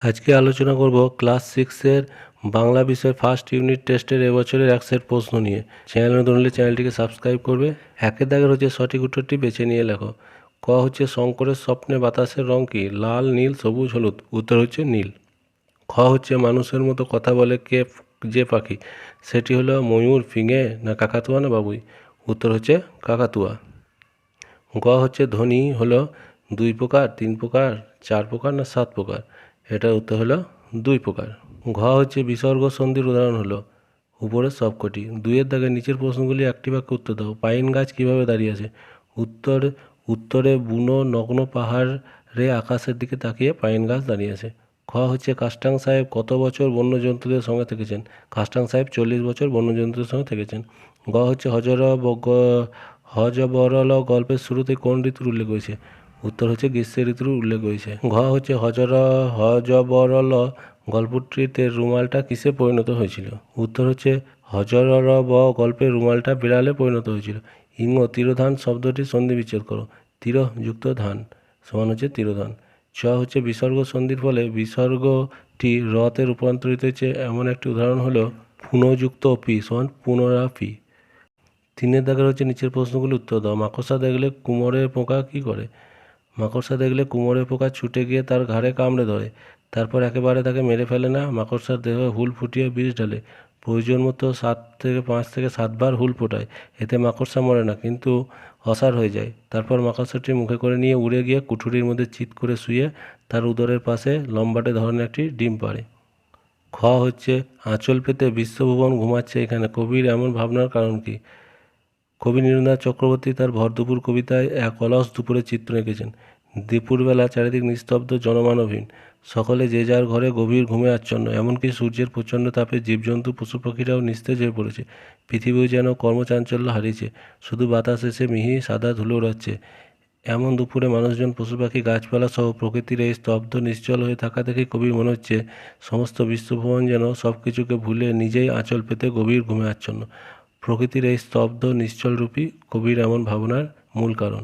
আজকে আলোচনা করব ক্লাস 6-এর বাংলা বিষয়ের ফার্স্ট ইউনিট টেস্টের এবছরের এক সেট প্রশ্ন নিয়ে। চ্যানেল নতুন হলে চ্যানেলটিকে সাবস্ক্রাইব করবে। একের দাগের হচ্ছে সঠিক উত্তরটি বেছে নিয়ে লেখো। ক হচ্ছে শঙ্করের স্বপ্নে বাতাসের রং কী? লাল, নীল, সবুজ, হলুদ। উত্তর হচ্ছে নীল। খ হচ্ছে মানুষের মতো কথা বলে যে পাখি? সেটি হলো ময়ূর, ফিঙে, না কাকাতুয়া, না বাবুই? উত্তর হচ্ছে কাকাতুয়া। গ হচ্ছে ধ্বনি হলো 2 প্রকার, 3 প্রকার, 4 প্রকার, না 7 প্রকার? এটার উত্তর হলো 2 প্রকার। ঘ হচ্ছে বিসর্গ সন্ধির উদাহরণ হলো উপরের সবকটি। 2-এর দাগে নিচের প্রশ্নগুলি একটি বাক্যে উত্তর দাও। পাইন গাছ কিভাবে দাঁড়িয়ে আছে? উত্তরে বুনো নগ্ন পাহাড়ে আকাশের দিকে তাকিয়ে পাইন গাছ দাঁড়িয়ে আছে। খ হচ্ছে কাস্টাং সাহেব কত বছর বন্যজন্তুদের সঙ্গে থেকেছেন? কাস্টাং সাহেব 40 বছর বন্যজন্তুদের সঙ্গে থেকেছেন। গ হচ্ছে হযবরল গল্পের শুরুতে কোন ঋতুর উল্লেখ হয়েছে? উত্তর হচ্ছে গ্রীষ্মের ঋতুর উল্লেখ হয়েছে। ঘ হচ্ছে হযবরল গল্পটিতে রুমালটা কিসে পরিণত হয়েছিল? উত্তর হচ্ছে হযরব গল্পে রুমালটা বিড়ালে পরিণত হয়েছিল। ইঙ্গ তিরোধান শব্দটি সন্ধি বিচ্ছেদ করো। তির যুক্ত ধান সমান হচ্ছে তিরোধান। চ হচ্ছে বিসর্গ সন্ধির ফলে বিসর্গটি রতে রূপান্তরিত হয়েছে এমন একটি উদাহরণ হলো পুনযুক্ত পি সমান পুনরাপি। 3-এর দাগের হচ্ছে নিচের প্রশ্নগুলি উত্তর দাও। মাকড়সা দেখলে কুমোরের পোকা কী করে? মাকড়সা দেখলে কুমোরের পোকা ছুটে গিয়ে তার ঘাড়ে কামড়ে ধরে, তারপর একেবারে তাকে মেরে ফেলে না। মাকড়সার দেহে হুল ফুটিয়ে বিষ ঢালে, প্রয়োজন মতো 5 থেকে 7 বার হুল ফোটায়। এতে মাকড়সা মরে না, কিন্তু অসাড় হয়ে যায়। তারপর মাকড়সাটি মুখে করে নিয়ে উড়ে গিয়ে কুঠুরির মধ্যে চিৎ করে শুয়ে তার উদরের পাশে লম্বাটে ধরনের একটি ডিম পাড়ে। খ হচ্ছে আঁচল পেতে বিশ্বভুবন ঘুমাচ্ছে এখানে, কবির এমন ভাবনার কারণ কি? কবি নীরেন্দ্রনাথ চক্রবর্তী তার ভরদুপুর কবিতায় এক অলস দুপুরের চিত্র এঁকেছেন। দুপুরবেলা চারিদিক নিস্তব্ধ, জনমানবহীন, সকলে যে যার ঘরে গভীর ঘুমে আচ্ছন্ন। এমনকি সূর্যের প্রচণ্ড তাপে জীবজন্তু পশু পাখিরাও নিস্তেজ হয়ে পড়েছে। পৃথিবীও যেন কর্মচাঞ্চল্য হারিয়েছে, শুধু বাতাস এসে মিহি সাদা ধুলো উড়াচ্ছে। এমন দুপুরে মানুষজন, পশু পাখি, গাছপালা সহ প্রকৃতির এই স্তব্ধ নিশ্চল হয়ে থাকা দেখে কবির মনে হচ্ছে সমস্ত বিশ্বভুবন যেন সব কিছুকে ভুলে নিজেই আঁচল পেতে গভীর ঘুমে আচ্ছন্ন। প্রকৃতির এই স্তব্ধ নিশ্চলরূপী কবির এমন ভাবনার মূল কারণ।